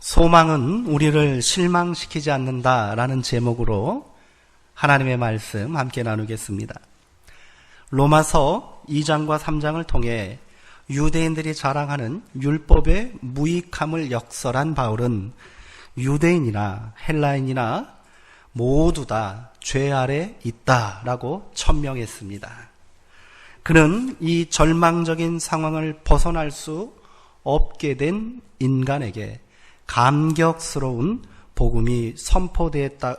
소망은 우리를 실망시키지 않는다라는 제목으로 하나님의 말씀 함께 나누겠습니다. 로마서 2장과 3장을 통해 유대인들이 자랑하는 율법의 무익함을 역설한 바울은 유대인이나 헬라인이나 모두 다 죄 아래 있다라고 천명했습니다. 그는 이 절망적인 상황을 벗어날 수 없게 된 인간에게 감격스러운 복음이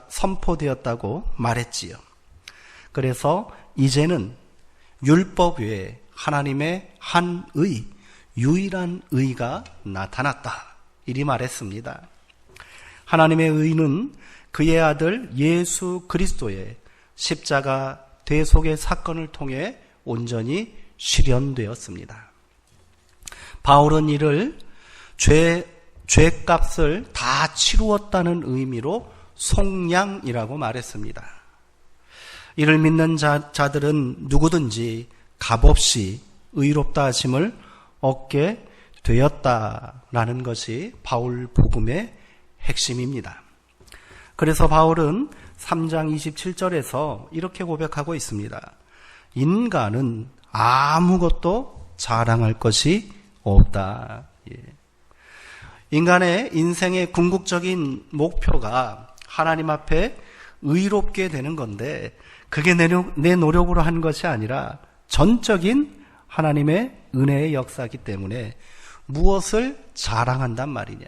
선포되었다고 말했지요. 그래서 이제는 율법 외에 하나님의 한 의, 유일한 의가 나타났다. 이리 말했습니다. 하나님의 의는 그의 아들 예수 그리스도의 십자가 대속의 사건을 통해 온전히 실현되었습니다. 바울은 이를 죄값을 다 치루었다는 의미로 속량이라고 말했습니다. 이를 믿는 자들은 누구든지 값없이 의롭다 하심을 얻게 되었다라는 것이 바울 복음의 핵심입니다. 그래서 바울은 3장 27절에서 이렇게 고백하고 있습니다. 인간은 아무것도 자랑할 것이 없다. 인간의 인생의 궁극적인 목표가 하나님 앞에 의롭게 되는 건데 그게 내 노력으로 한 것이 아니라 전적인 하나님의 은혜의 역사이기 때문에 무엇을 자랑한단 말이냐.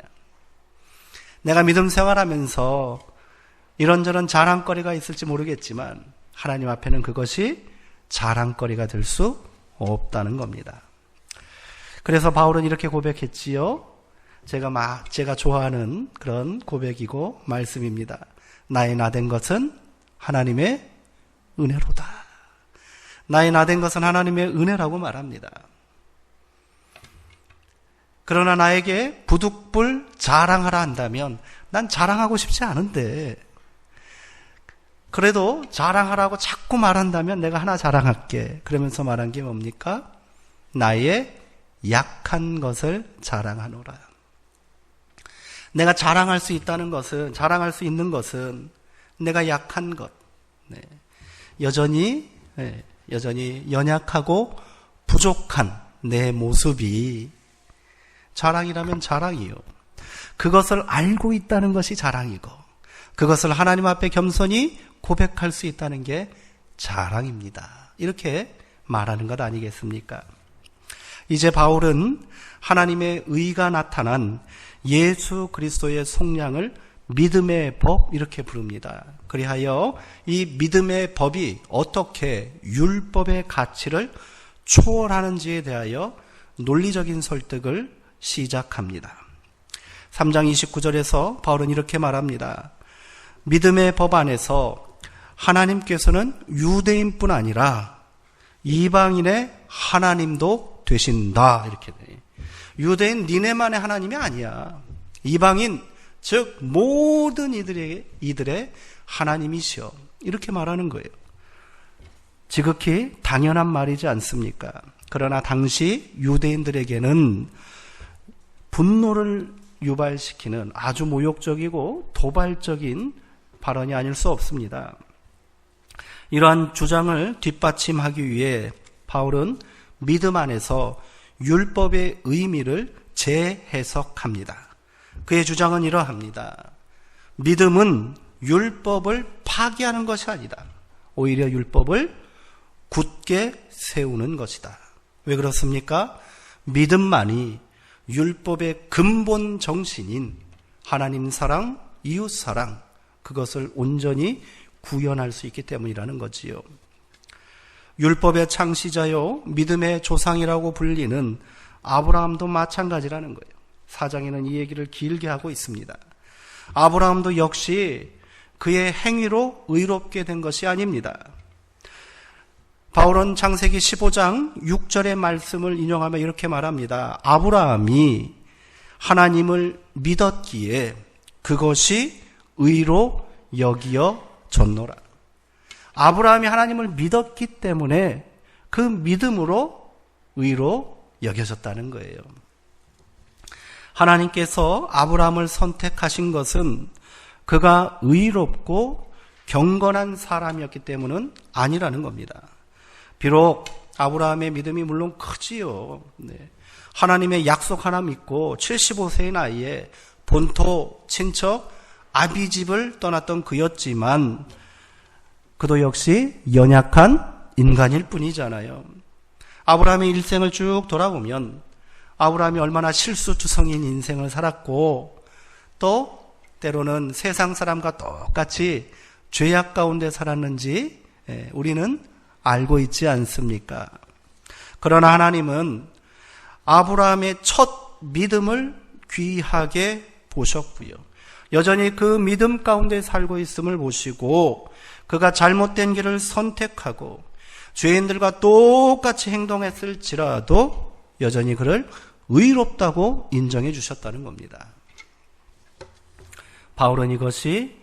내가 믿음 생활하면서 이런저런 자랑거리가 있을지 모르겠지만 하나님 앞에는 그것이 자랑거리가 될 수 없다는 겁니다. 그래서 바울은 이렇게 고백했지요. 제가 좋아하는 그런 고백이고 말씀입니다. 나의 나된 것은 하나님의 은혜로다. 나의 나된 것은 하나님의 은혜라고 말합니다. 그러나 나에게 부득불 자랑하라 한다면 난 자랑하고 싶지 않은데 그래도 자랑하라고 자꾸 말한다면 내가 하나 자랑할게. 그러면서 말한 게 뭡니까? 나의 약한 것을 자랑하노라. 내가 자랑할 수 있다는 것은, 자랑할 수 있는 것은 내가 약한 것, 여전히 연약하고 부족한 내 모습이 자랑이라면 자랑이요. 그것을 알고 있다는 것이 자랑이고 그것을 하나님 앞에 겸손히 고백할 수 있다는 게 자랑입니다. 이렇게 말하는 것 아니겠습니까? 이제 바울은 하나님의 의가 나타난 예수 그리스도의 속량을 믿음의 법 이렇게 부릅니다. 그리하여 이 믿음의 법이 어떻게 율법의 가치를 초월하는지에 대하여 논리적인 설득을 시작합니다. 3장 29절에서 바울은 이렇게 말합니다. 믿음의 법 안에서 하나님께서는 유대인뿐 아니라 이방인의 하나님도 되신다. 이렇게 돼. 유대인 니네만의 하나님이 아니야. 이방인 즉 모든 이들의 하나님이시여. 이렇게 말하는 거예요. 지극히 당연한 말이지 않습니까? 그러나 당시 유대인들에게는 분노를 유발시키는 아주 모욕적이고 도발적인 발언이 아닐 수 없습니다. 이러한 주장을 뒷받침하기 위해 바울은 믿음 안에서 율법의 의미를 재해석합니다. 그의 주장은 이러합니다. 믿음은 율법을 파기하는 것이 아니다. 오히려 율법을 굳게 세우는 것이다. 왜 그렇습니까? 믿음만이 율법의 근본 정신인 하나님 사랑, 이웃 사랑, 그것을 온전히 구현할 수 있기 때문이라는 거지요. 율법의 창시자요 믿음의 조상이라고 불리는 아브라함도 마찬가지라는 거예요. 4장에는 이 얘기를 길게 하고 있습니다. 아브라함도 역시 그의 행위로 의롭게 된 것이 아닙니다. 바울은 창세기 15장 6절의 말씀을 인용하며 이렇게 말합니다. 아브라함이 하나님을 믿었기에 그것이 의로 여기어졌노라. 아브라함이 하나님을 믿었기 때문에 그 믿음으로 의로 여겨졌다는 거예요. 하나님께서 아브라함을 선택하신 것은 그가 의롭고 경건한 사람이었기 때문은 아니라는 겁니다. 비록 아브라함의 믿음이 물론 크지요. 네. 하나님의 약속 하나 믿고 75세의 나이에 본토 친척 아비집을 떠났던 그였지만 그도 역시 연약한 인간일 뿐이잖아요. 아브라함의 일생을 쭉 돌아보면 아브라함이 얼마나 실수투성인 인생을 살았고 또 때로는 세상 사람과 똑같이 죄악 가운데 살았는지 우리는 알고 있지 않습니까? 그러나 하나님은 아브라함의 첫 믿음을 귀하게 보셨고요. 여전히 그 믿음 가운데 살고 있음을 보시고 그가 잘못된 길을 선택하고 죄인들과 똑같이 행동했을지라도 여전히 그를 의롭다고 인정해 주셨다는 겁니다. 바울은 이것이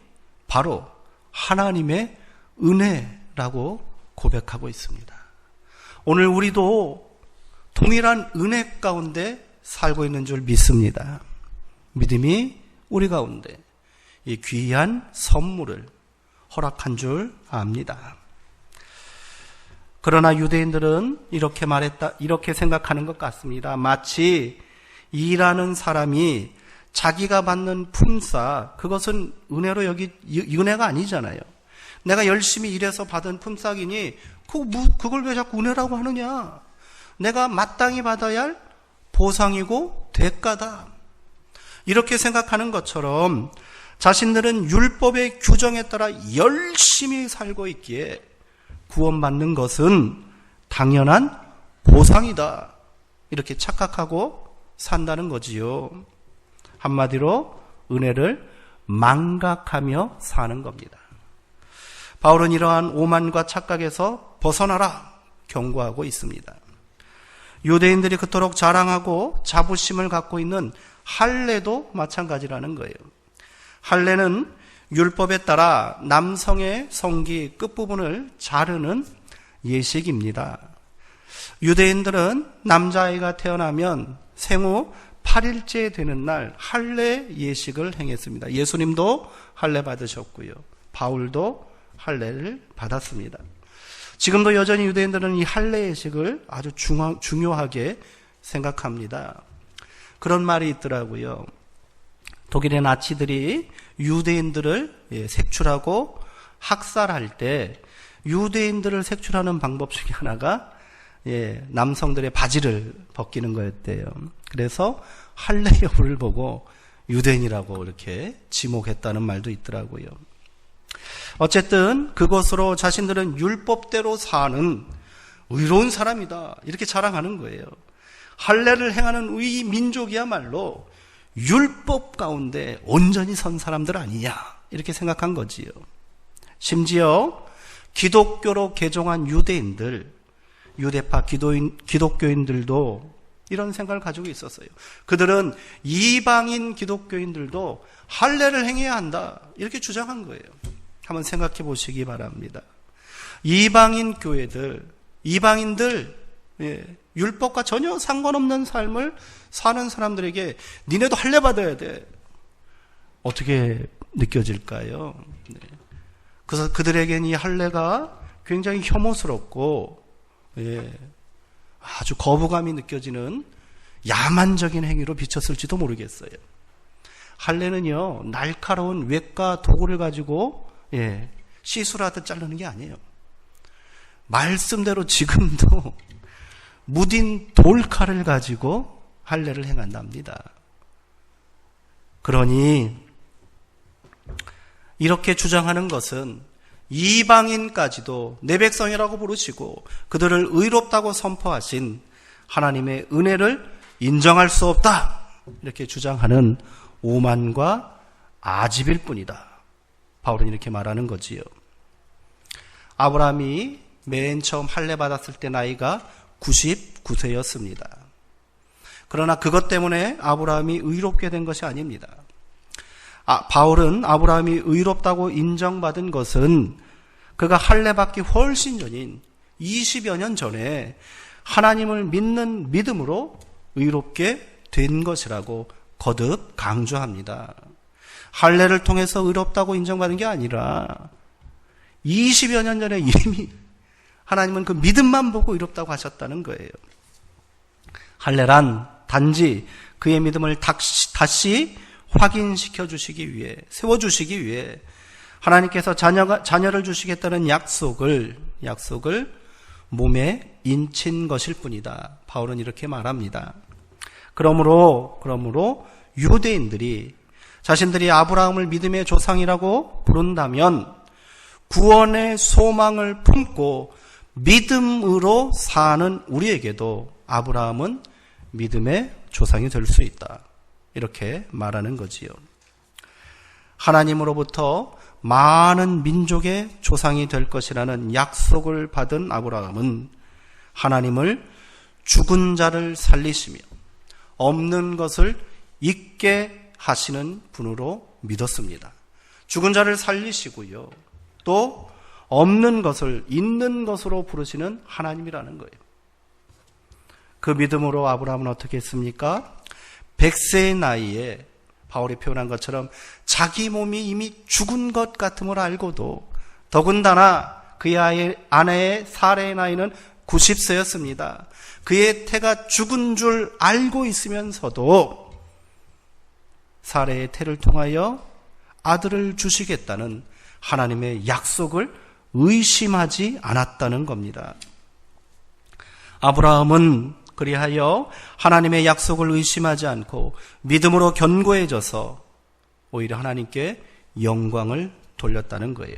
바로 하나님의 은혜라고 고백하고 있습니다. 오늘 우리도 동일한 은혜 가운데 살고 있는 줄 믿습니다. 믿음이 우리 가운데 이 귀한 선물을 허락한 줄 압니다. 그러나 유대인들은 이렇게 생각하는 것 같습니다. 마치 일하는 사람이 자기가 받는 품삯, 그것은 은혜가 아니잖아요. 내가 열심히 일해서 받은 품삯이니 그걸 왜 자꾸 은혜라고 하느냐? 내가 마땅히 받아야 할 보상이고 대가다. 이렇게 생각하는 것처럼 자신들은 율법의 규정에 따라 열심히 살고 있기에 구원받는 것은 당연한 보상이다. 이렇게 착각하고 산다는 거지요. 한마디로 은혜를 망각하며 사는 겁니다. 바울은 이러한 오만과 착각에서 벗어나라 경고하고 있습니다. 유대인들이 그토록 자랑하고 자부심을 갖고 있는 할례도 마찬가지라는 거예요. 할례는 율법에 따라 남성의 성기 끝부분을 자르는 예식입니다. 유대인들은 남자아이가 태어나면 생후 8일째 되는 날 할례 예식을 행했습니다. 예수님도 할례 받으셨고요. 바울도 할례를 받았습니다. 지금도 여전히 유대인들은 이 할례 예식을 아주 중요하게 생각합니다. 그런 말이 있더라고요. 독일의 나치들이 유대인들을 색출하고 학살할 때 유대인들을 색출하는 방법 중에 하나가 남성들의 바지를 벗기는 거였대요. 그래서 할례 여부를 보고 유대인이라고 이렇게 지목했다는 말도 있더라고요. 어쨌든 그것으로 자신들은 율법대로 사는 의로운 사람이다 이렇게 자랑하는 거예요. 할례를 행하는 이 민족이야말로 율법 가운데 온전히 선 사람들 아니냐 이렇게 생각한 거지요. 심지어 기독교로 개종한 유대인들, 유대파 기독교인들도 이런 생각을 가지고 있었어요. 그들은 이방인 기독교인들도 할례를 행해야 한다 이렇게 주장한 거예요. 한번 생각해 보시기 바랍니다. 이방인 교회들, 이방인들 율법과 전혀 상관없는 삶을 사는 사람들에게 니네도 할례 받아야 돼. 어떻게 느껴질까요? 그래서 그들에게는 이 할례가 굉장히 혐오스럽고 아주 거부감이 느껴지는 야만적인 행위로 비쳤을지도 모르겠어요. 할례는요, 날카로운 웻과 도구를 가지고 시술하듯 자르는 게 아니에요. 말씀대로 지금도 무딘 돌칼을 가지고 할례를 행한답니다. 그러니 이렇게 주장하는 것은 이방인까지도 내 백성이라고 부르시고 그들을 의롭다고 선포하신 하나님의 은혜를 인정할 수 없다 이렇게 주장하는 오만과 아집일 뿐이다. 바울은 이렇게 말하는 거지요. 아브라함이 맨 처음 할례 받았을 때 나이가 99세였습니다. 그러나 그것 때문에 아브라함이 의롭게 된 것이 아닙니다. 바울은 아브라함이 의롭다고 인정받은 것은 그가 할례 받기 훨씬 전인 20여 년 전에 하나님을 믿는 믿음으로 의롭게 된 것이라고 거듭 강조합니다. 할례를 통해서 의롭다고 인정받은 게 아니라 20여 년 전에 이미 하나님은 그 믿음만 보고 의롭다고 하셨다는 거예요. 할례란 단지 그의 믿음을 다시 확인시켜 주시기 위해, 세워주시기 위해 하나님께서 자녀를 주시겠다는 약속을 몸에 인친 것일 뿐이다. 바울은 이렇게 말합니다. 그러므로 유대인들이 자신들이 아브라함을 믿음의 조상이라고 부른다면 구원의 소망을 품고 믿음으로 사는 우리에게도 아브라함은 믿음의 조상이 될 수 있다. 이렇게 말하는 거지요. 하나님으로부터 많은 민족의 조상이 될 것이라는 약속을 받은 아브라함은 하나님을 죽은 자를 살리시며 없는 것을 있게 하시는 분으로 믿었습니다. 죽은 자를 살리시고요. 또 없는 것을 있는 것으로 부르시는 하나님이라는 거예요. 그 믿음으로 아브라함은 어떻게 했습니까? 100세의 나이에 바울이 표현한 것처럼 자기 몸이 이미 죽은 것 같음을 알고도 더군다나 그의 아내의 사레의 나이는 90세였습니다. 그의 태가 죽은 줄 알고 있으면서도 사레의 태를 통하여 아들을 주시겠다는 하나님의 약속을 의심하지 않았다는 겁니다. 아브라함은 그리하여 하나님의 약속을 의심하지 않고 믿음으로 견고해져서 오히려 하나님께 영광을 돌렸다는 거예요.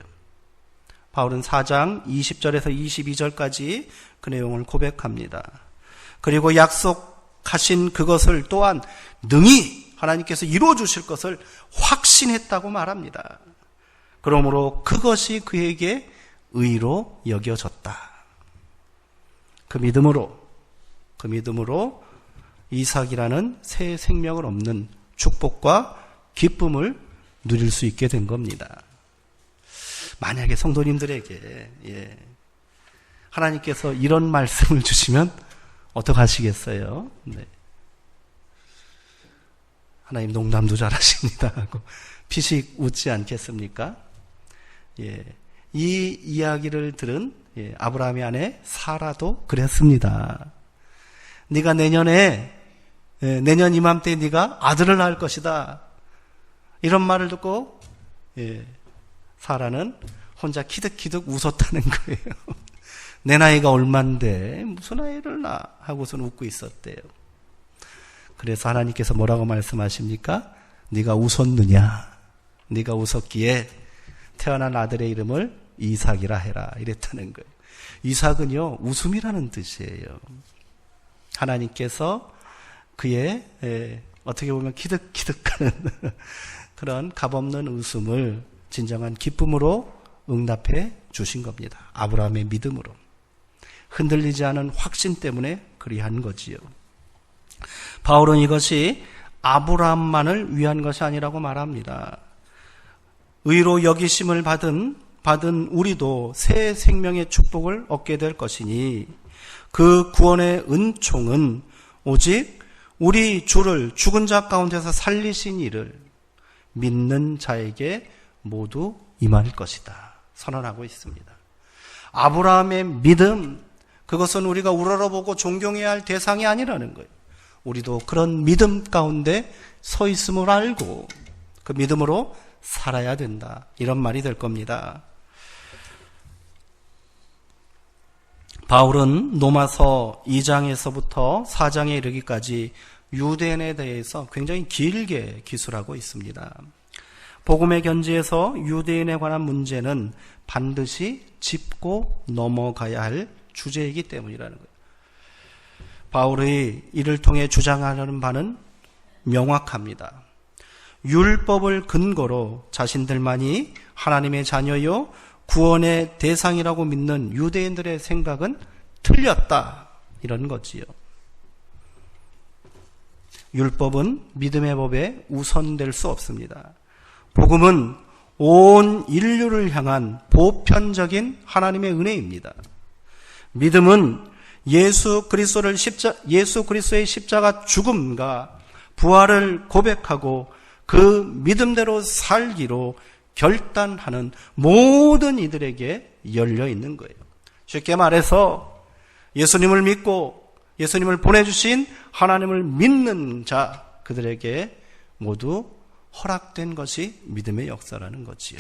바울은 4장 20절에서 22절까지 그 내용을 고백합니다. 그리고 약속하신 그것을 또한 능히 하나님께서 이루어 주실 것을 확신했다고 말합니다. 그러므로 그것이 그에게 의로 여겨졌다. 그 믿음으로 이삭이라는 새 생명을 얻는 축복과 기쁨을 누릴 수 있게 된 겁니다. 만약에 성도님들에게 하나님께서 이런 말씀을 주시면 어떡하시겠어요? 네. 하나님 농담도 잘하십니다 하고 피식 웃지 않겠습니까? 이 이야기를 들은 아브라함의 아내 사라도 그랬습니다. 네가 내년 이맘때 네가 아들을 낳을 것이다. 이런 말을 듣고 사라는 혼자 키득키득 웃었다는 거예요. 내 나이가 얼만데 무슨 아이를 낳아 하고서는 웃고 있었대요. 그래서 하나님께서 뭐라고 말씀하십니까? 네가 웃었느냐? 네가 웃었기에 태어난 아들의 이름을 이삭이라 해라. 이랬다는 거예요. 이삭은요, 웃음이라는 뜻이에요. 하나님께서 그의 어떻게 보면 키득키득하는 그런 값없는 웃음을 진정한 기쁨으로 응답해 주신 겁니다. 아브라함의 믿음으로. 흔들리지 않은 확신 때문에 그리한 거지요. 바울은 이것이 아브라함만을 위한 것이 아니라고 말합니다. 의로 여기심을 받은 우리도 새 생명의 축복을 얻게 될 것이니 그 구원의 은총은 오직 우리 주를 죽은 자 가운데서 살리신 이를 믿는 자에게 모두 임할 것이다. 선언하고 있습니다. 아브라함의 믿음, 그것은 우리가 우러러보고 존경해야 할 대상이 아니라는 거예요. 우리도 그런 믿음 가운데 서 있음을 알고 그 믿음으로 살아야 된다. 이런 말이 될 겁니다. 바울은 로마서 2장에서부터 4장에 이르기까지 유대인에 대해서 굉장히 길게 기술하고 있습니다. 복음의 견지에서 유대인에 관한 문제는 반드시 짚고 넘어가야 할 주제이기 때문이라는 거예요. 바울의 이를 통해 주장하려는 바는 명확합니다. 율법을 근거로 자신들만이 하나님의 자녀요 구원의 대상이라고 믿는 유대인들의 생각은 틀렸다. 이런 거지요. 율법은 믿음의 법에 우선될 수 없습니다. 복음은 온 인류를 향한 보편적인 하나님의 은혜입니다. 믿음은 예수 그리스도의 십자가 죽음과 부활을 고백하고 그 믿음대로 살기로 결단하는 모든 이들에게 열려 있는 거예요. 쉽게 말해서 예수님을 믿고 예수님을 보내주신 하나님을 믿는 자, 그들에게 모두 허락된 것이 믿음의 역사라는 거지요.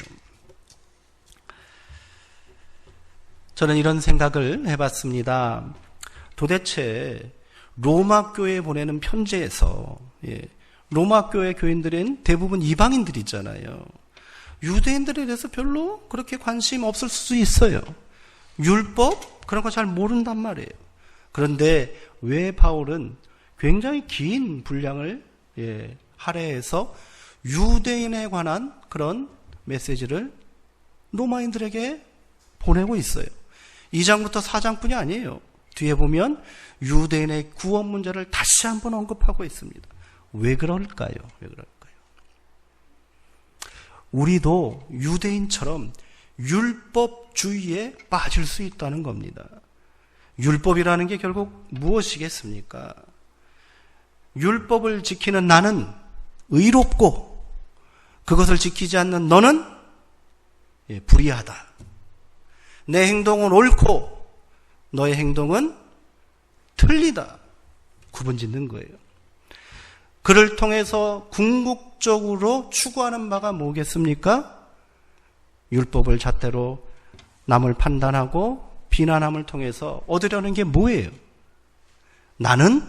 저는 이런 생각을 해봤습니다. 도대체 로마 교회에 보내는 편지에서 로마 교회 교인들은 대부분 이방인들이잖아요. 유대인들에 대해서 별로 그렇게 관심 없을 수 있어요. 율법 그런 거 잘 모른단 말이에요. 그런데 왜 바울은 굉장히 긴 분량을 할애해서 유대인에 관한 그런 메시지를 로마인들에게 보내고 있어요. 2장부터 4장뿐이 아니에요. 뒤에 보면 유대인의 구원 문제를 다시 한번 언급하고 있습니다. 왜 그럴까요? 왜 그럴까요? 우리도 유대인처럼 율법주의에 빠질 수 있다는 겁니다. 율법이라는 게 결국 무엇이겠습니까? 율법을 지키는 나는 의롭고 그것을 지키지 않는 너는 불의하다. 내 행동은 옳고 너의 행동은 틀리다. 구분짓는 거예요. 그를 통해서 궁극적으로 추구하는 바가 뭐겠습니까? 율법을 잣대로 남을 판단하고 비난함을 통해서 얻으려는 게 뭐예요? 나는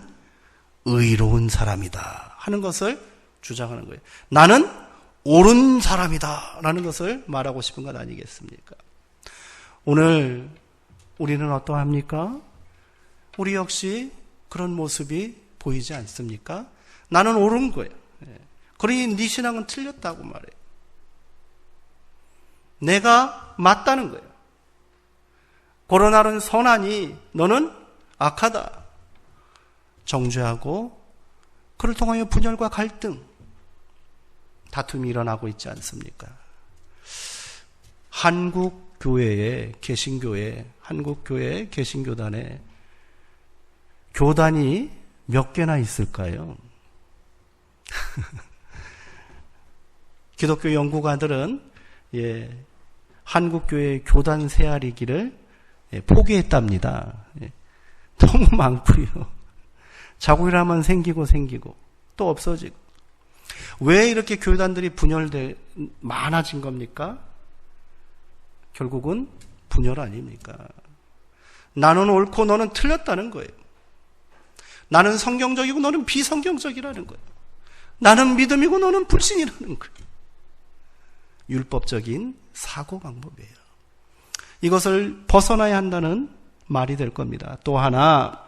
의로운 사람이다 하는 것을 주장하는 거예요. 나는 옳은 사람이다 라는 것을 말하고 싶은 것 아니겠습니까? 오늘 우리는 어떠합니까? 우리 역시 그런 모습이 보이지 않습니까? 나는 옳은 거예요. 그러니 네 신앙은 틀렸다고 말해요. 내가 맞다는 거예요. 고로나는 선하니 너는 악하다. 정죄하고 그를 통하여 분열과 갈등, 다툼이 일어나고 있지 않습니까? 한국교회의 개신교회, 한국교회의 개신교단에 교단이 몇 개나 있을까요? 기독교 연구가들은 한국교회의 교단 세아리기를 포기했답니다. 너무 많고요. 자국이라면 생기고 또 없어지고. 왜 이렇게 교단들이 많아진 겁니까? 결국은 분열 아닙니까? 나는 옳고 너는 틀렸다는 거예요. 나는 성경적이고 너는 비성경적이라는 거예요. 나는 믿음이고 너는 불신이라는 거예요. 율법적인 사고 방법이에요. 이것을 벗어나야 한다는 말이 될 겁니다. 또 하나,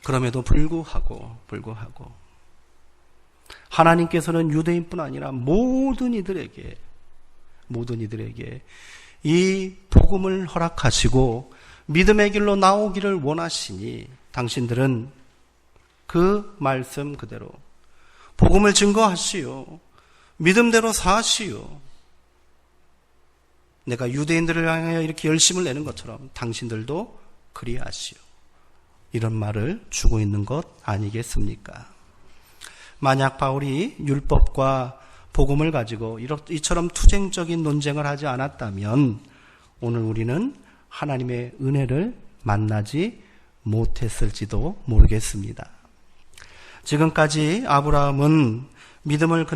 그럼에도 불구하고 하나님께서는 유대인뿐 아니라 모든 이들에게 이 복음을 허락하시고 믿음의 길로 나오기를 원하시니 당신들은 그 말씀 그대로 복음을 증거하시오. 믿음대로 사시오. 내가 유대인들을 향하여 이렇게 열심을 내는 것처럼 당신들도 그리하시오. 이런 말을 주고 있는 것 아니겠습니까? 만약 바울이 율법과 복음을 가지고 이처럼 투쟁적인 논쟁을 하지 않았다면 오늘 우리는 하나님의 은혜를 만나지 못했을지도 모르겠습니다. 지금까지 아브라함의 믿음을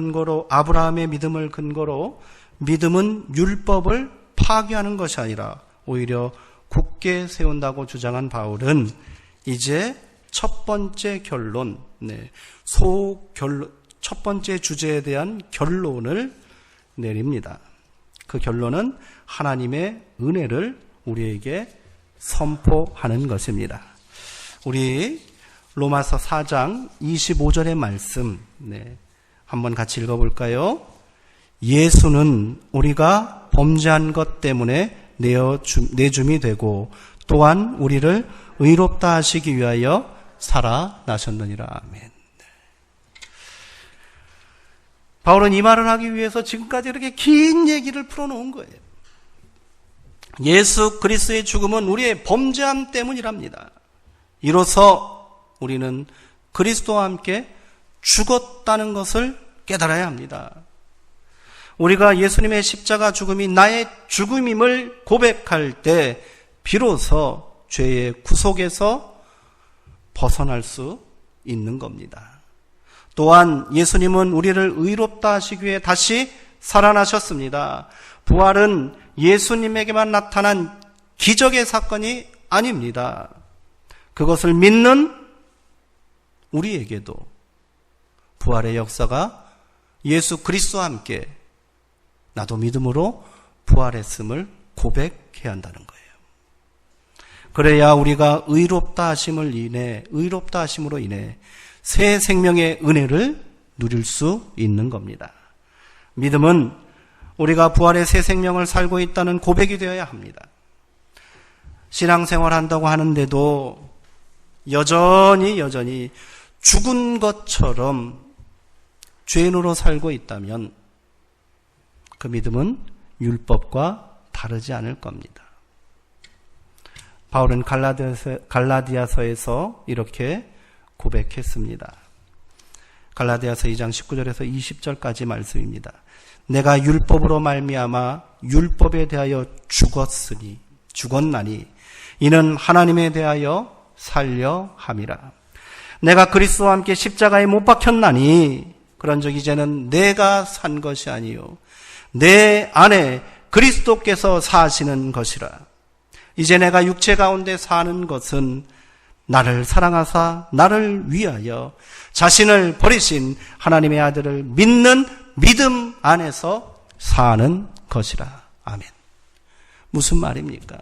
근거로 믿음은 율법을 파괴하는 것이 아니라 오히려 굳게 세운다고 주장한 바울은 이제 첫 번째 결론, 첫 번째 주제에 대한 결론을 내립니다. 그 결론은 하나님의 은혜를 우리에게 선포하는 것입니다. 우리 로마서 4장 25절의 말씀 한번 같이 읽어볼까요? 예수는 우리가 범죄한 것 때문에 내줌이 되고 또한 우리를 의롭다 하시기 위하여 살아나셨느니라. 아멘. 바울은 이 말을 하기 위해서 지금까지 이렇게 긴 얘기를 풀어놓은 거예요. 예수 그리스도의 죽음은 우리의 범죄함 때문이랍니다. 이로써 우리는 그리스도와 함께 죽었다는 것을 깨달아야 합니다. 우리가 예수님의 십자가 죽음이 나의 죽음임을 고백할 때 비로소 죄의 구속에서 벗어날 수 있는 겁니다. 또한 예수님은 우리를 의롭다 하시기 위해 다시 살아나셨습니다. 부활은 예수님에게만 나타난 기적의 사건이 아닙니다. 그것을 믿는 우리에게도 부활의 역사가 예수 그리스도와 함께 나도 믿음으로 부활했음을 고백해야 한다는 거예요. 그래야 우리가 의롭다 하심으로 인해 새 생명의 은혜를 누릴 수 있는 겁니다. 믿음은 우리가 부활의 새 생명을 살고 있다는 고백이 되어야 합니다. 신앙생활 한다고 하는데도 여전히 죽은 것처럼 죄인으로 살고 있다면 그 믿음은 율법과 다르지 않을 겁니다. 바울은 갈라디아서에서 이렇게 고백했습니다. 갈라디아서 2장 19절에서 20절까지 말씀입니다. 내가 율법으로 말미암아 율법에 대하여 죽었나니 이는 하나님에 대하여 살려 함이라. 내가 그리스도와 함께 십자가에 못 박혔나니 그런즉 이제는 내가 산 것이 아니요 내 안에 그리스도께서 사시는 것이라. 이제 내가 육체 가운데 사는 것은 나를 사랑하사 나를 위하여 자신을 버리신 하나님의 아들을 믿는 믿음 안에서 사는 것이라. 아멘. 무슨 말입니까?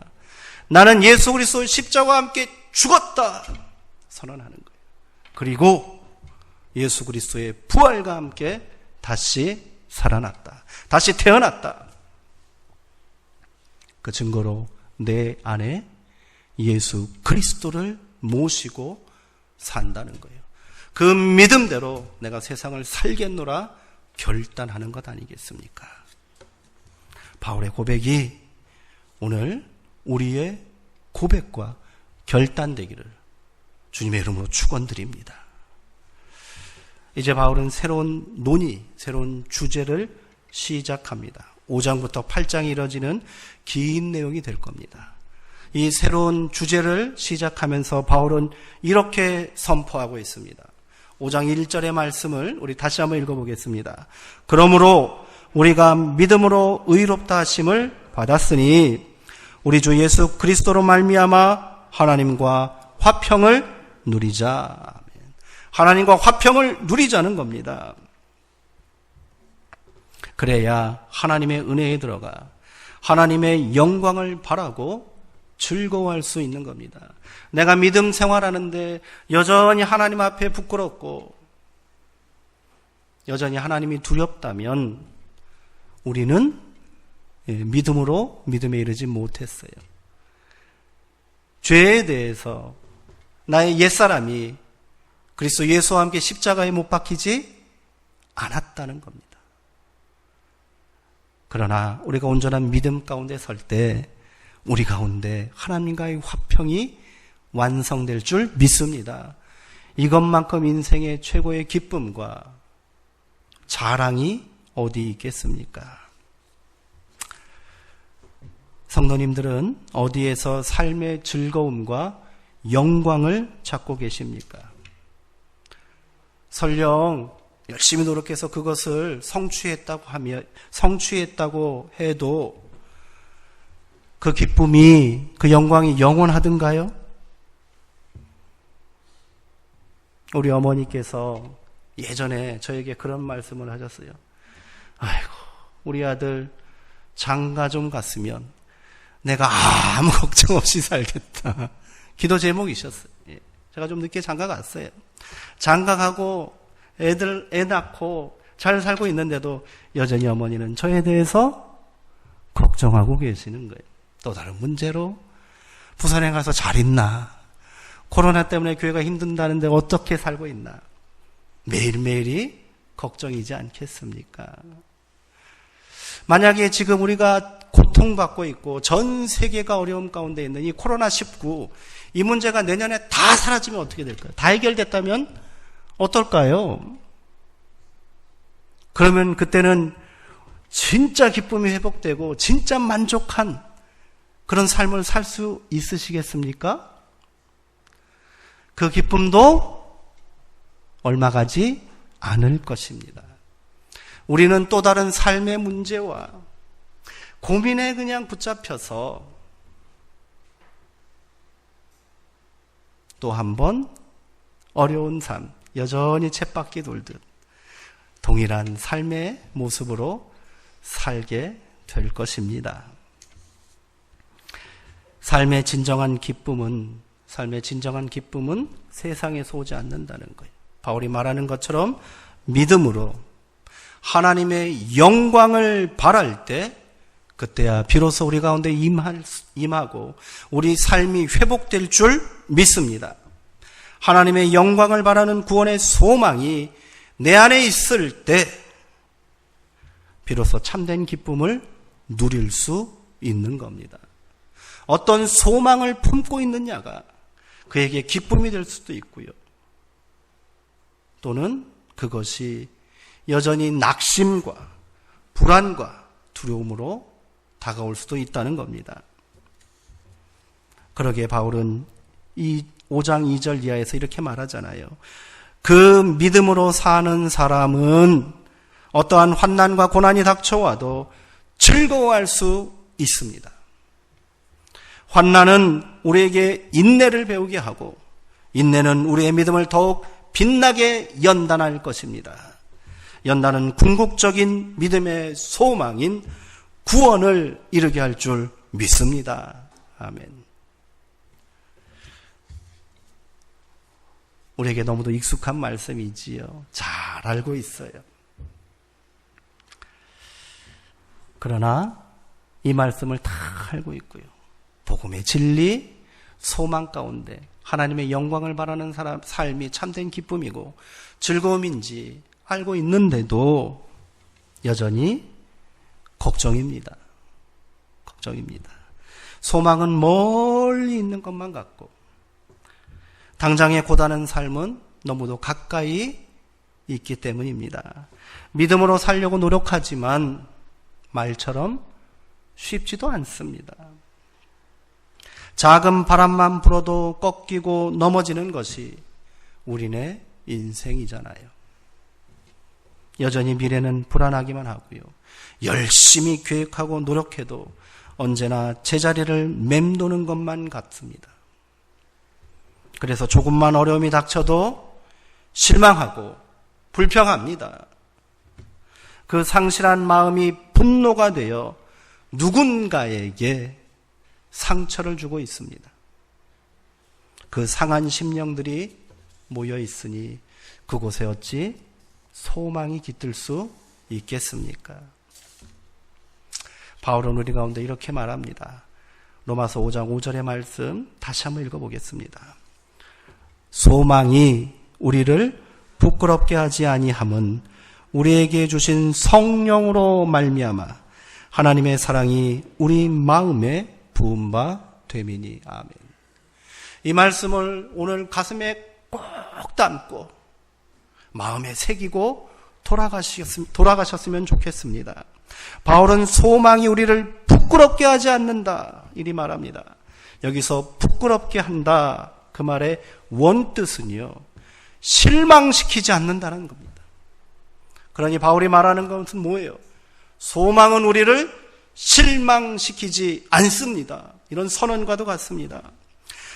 나는 예수 그리스도의 십자가와 함께 죽었다 선언하는 거예요. 그리고 예수 그리스도의 부활과 함께 다시 살아났다. 다시 태어났다. 그 증거로 내 안에 예수 그리스도를 모시고 산다는 거예요. 그 믿음대로 내가 세상을 살겠노라 결단하는 것 아니겠습니까? 바울의 고백이 오늘 우리의 고백과 결단되기를 주님의 이름으로 축원드립니다. 이제 바울은 새로운 주제를 시작합니다. 5장부터 8장이 이뤄지는 긴 내용이 될 겁니다. 이 새로운 주제를 시작하면서 바울은 이렇게 선포하고 있습니다. 5장 1절의 말씀을 우리 다시 한번 읽어보겠습니다. 그러므로 우리가 믿음으로 의롭다 하심을 받았으니 우리 주 예수 그리스도로 말미암아 하나님과 화평을 누리자. 하나님과 화평을 누리자는 겁니다. 그래야 하나님의 은혜에 들어가 하나님의 영광을 바라고 즐거워할 수 있는 겁니다. 내가 믿음 생활하는데 여전히 하나님 앞에 부끄럽고 여전히 하나님이 두렵다면 우리는 믿음에 이르지 못했어요. 죄에 대해서 나의 옛사람이 그리스도 예수와 함께 십자가에 못 박히지 않았다는 겁니다. 그러나 우리가 온전한 믿음 가운데 설 때 우리 가운데 하나님과의 화평이 완성될 줄 믿습니다. 이것만큼 인생의 최고의 기쁨과 자랑이 어디 있겠습니까? 성도님들은 어디에서 삶의 즐거움과 영광을 찾고 계십니까? 설령 열심히 노력해서 그것을 성취했다고 해도 그 기쁨이, 그 영광이 영원하든가요? 우리 어머니께서 예전에 저에게 그런 말씀을 하셨어요. 아이고, 우리 아들 장가 좀 갔으면 내가 아무 걱정 없이 살겠다. 기도 제목이셨어요. 제가 좀 늦게 장가 갔어요. 장가 가고 애 낳고 잘 살고 있는데도 여전히 어머니는 저에 대해서 걱정하고 계시는 거예요. 또 다른 문제로 부산에 가서 잘 있나? 코로나 때문에 교회가 힘든다는데 어떻게 살고 있나? 매일매일이 걱정이지 않겠습니까? 만약에 지금 우리가 고통받고 있고 전 세계가 어려움 가운데 있는 이 코로나19 이 문제가 내년에 다 사라지면 어떻게 될까요? 다 해결됐다면 어떨까요? 그러면 그때는 진짜 기쁨이 회복되고 진짜 만족한 그런 삶을 살 수 있으시겠습니까? 그 기쁨도 얼마 가지 않을 것입니다. 우리는 또 다른 삶의 문제와 고민에 그냥 붙잡혀서 또 한 번 어려운 삶, 여전히 쳇바퀴 돌듯 동일한 삶의 모습으로 살게 될 것입니다. 삶의 진정한 기쁨은 세상에서 오지 않는다는 거예요. 바울이 말하는 것처럼 믿음으로 하나님의 영광을 바랄 때 그때야 비로소 우리 가운데 임하고 우리 삶이 회복될 줄 믿습니다. 하나님의 영광을 바라는 구원의 소망이 내 안에 있을 때 비로소 참된 기쁨을 누릴 수 있는 겁니다. 어떤 소망을 품고 있느냐가 그에게 기쁨이 될 수도 있고요. 또는 그것이 여전히 낙심과 불안과 두려움으로 다가올 수도 있다는 겁니다. 그러기에 바울은 이 5장 2절 이하에서 이렇게 말하잖아요. 그 믿음으로 사는 사람은 어떠한 환난과 고난이 닥쳐와도 즐거워할 수 있습니다. 환난은 우리에게 인내를 배우게 하고 인내는 우리의 믿음을 더욱 빛나게 연단할 것입니다. 연단은 궁극적인 믿음의 소망인 구원을 이루게 할 줄 믿습니다. 아멘. 우리에게 너무도 익숙한 말씀이지요. 잘 알고 있어요. 그러나 이 말씀을 다 알고 있고요. 복음의 진리, 소망 가운데 하나님의 영광을 바라는 사람 삶이 참된 기쁨이고 즐거움인지 알고 있는데도 여전히 걱정입니다. 소망은 멀리 있는 것만 같고 당장의 고단한 삶은 너무도 가까이 있기 때문입니다. 믿음으로 살려고 노력하지만 말처럼 쉽지도 않습니다. 작은 바람만 불어도 꺾이고 넘어지는 것이 우리네 인생이잖아요. 여전히 미래는 불안하기만 하고요. 열심히 계획하고 노력해도 언제나 제자리를 맴도는 것만 같습니다. 그래서 조금만 어려움이 닥쳐도 실망하고 불평합니다. 그 상실한 마음이 분노가 되어 누군가에게 상처를 주고 있습니다. 그 상한 심령들이 모여 있으니 그곳에 어찌 소망이 깃들 수 있겠습니까? 바울은 우리 가운데 이렇게 말합니다. 로마서 5장 5절의 말씀 다시 한번 읽어보겠습니다. 소망이 우리를 부끄럽게 하지 아니함은 우리에게 주신 성령으로 말미암아 하나님의 사랑이 우리 마음에 부은 바 됨이니. 아멘. 이 말씀을 오늘 가슴에 꼭 담고 마음에 새기고 돌아가셨으면 좋겠습니다. 바울은 소망이 우리를 부끄럽게 하지 않는다 이리 말합니다. 여기서 부끄럽게 한다 그 말의 원뜻은요, 실망시키지 않는다는 겁니다. 그러니 바울이 말하는 것은 뭐예요? 소망은 우리를 실망시키지 않습니다. 이런 선언과도 같습니다.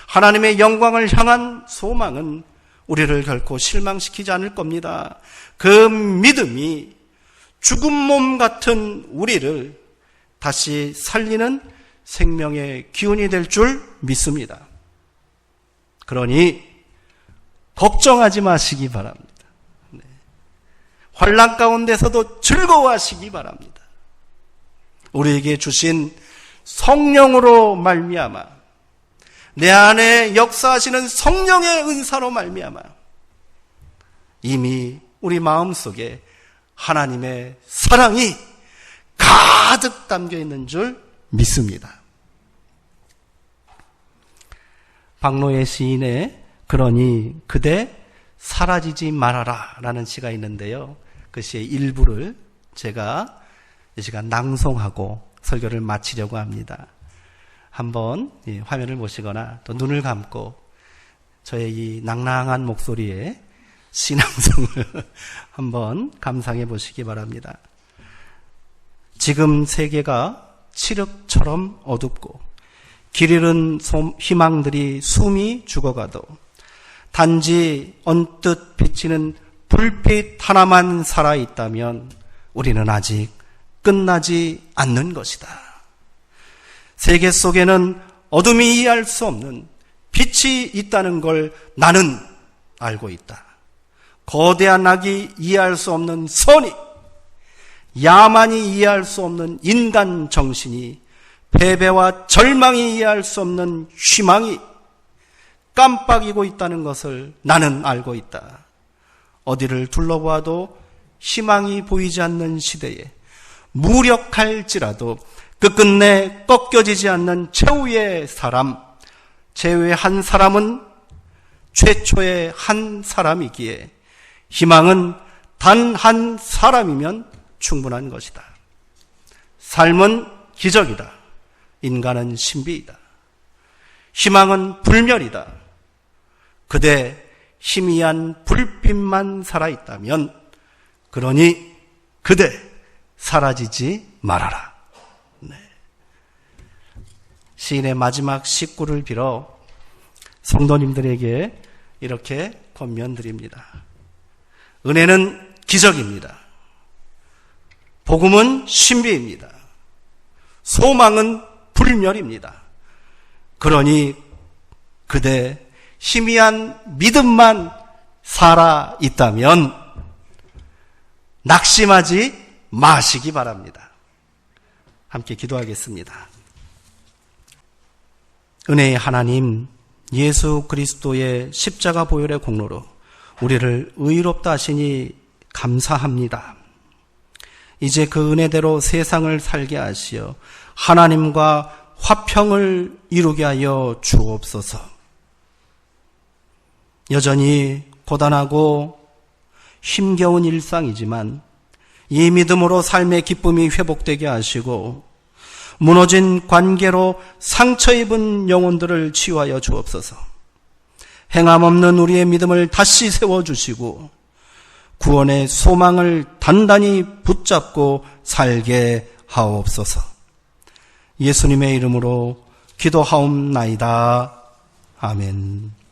하나님의 영광을 향한 소망은 우리를 결코 실망시키지 않을 겁니다. 그 믿음이 죽은 몸 같은 우리를 다시 살리는 생명의 기운이 될 줄 믿습니다. 그러니 걱정하지 마시기 바랍니다. 환난 가운데서도 즐거워하시기 바랍니다. 우리에게 주신 성령으로 말미암아 내 안에 역사하시는 성령의 은사로 말미암아 이미 우리 마음속에 하나님의 사랑이 가득 담겨 있는 줄 믿습니다. 박노해 시인의 그러니 그대 사라지지 말아라 라는 시가 있는데요. 그 시의 일부를 제가 이 시간 낭송하고 설교를 마치려고 합니다. 한번 화면을 보시거나 또 눈을 감고 저의 이 낭낭한 목소리에 시낭송을 한번 감상해 보시기 바랍니다. 지금 세계가 칠흑처럼 어둡고 길 잃은 희망들이 숨이 죽어가도 단지 언뜻 비치는 불빛 하나만 살아있다면 우리는 아직 끝나지 않는 것이다. 세계 속에는 어둠이 이해할 수 없는 빛이 있다는 걸 나는 알고 있다. 거대한 악이 이해할 수 없는 선이, 야만이 이해할 수 없는 인간 정신이, 패배와 절망이 이해할 수 없는 희망이 깜빡이고 있다는 것을 나는 알고 있다. 어디를 둘러보아도 희망이 보이지 않는 시대에 무력할지라도 끝끝내 꺾여지지 않는 최후의 사람, 최후의 한 사람은 최초의 한 사람이기에 희망은 단 한 사람이면 충분한 것이다. 삶은 기적이다. 인간은 신비이다. 희망은 불멸이다. 그대 희미한 불빛만 살아있다면 그러니 그대 사라지지 말아라. 네. 시인의 마지막 식구를 빌어 성도님들에게 이렇게 권면드립니다. 은혜는 기적입니다. 복음은 신비입니다. 소망은 불멸입니다. 그러니 그대 희미한 믿음만 살아있다면 낙심하지 마시기 바랍니다. 함께 기도하겠습니다. 은혜의 하나님, 예수 그리스도의 십자가 보혈의 공로로 우리를 의롭다 하시니 감사합니다. 이제 그 은혜대로 세상을 살게 하시어 하나님과 화평을 이루게 하여 주옵소서. 여전히 고단하고 힘겨운 일상이지만 이 믿음으로 삶의 기쁨이 회복되게 하시고 무너진 관계로 상처 입은 영혼들을 치유하여 주옵소서. 행함 없는 우리의 믿음을 다시 세워주시고 구원의 소망을 단단히 붙잡고 살게 하옵소서. 예수님의 이름으로 기도하옵나이다. 아멘.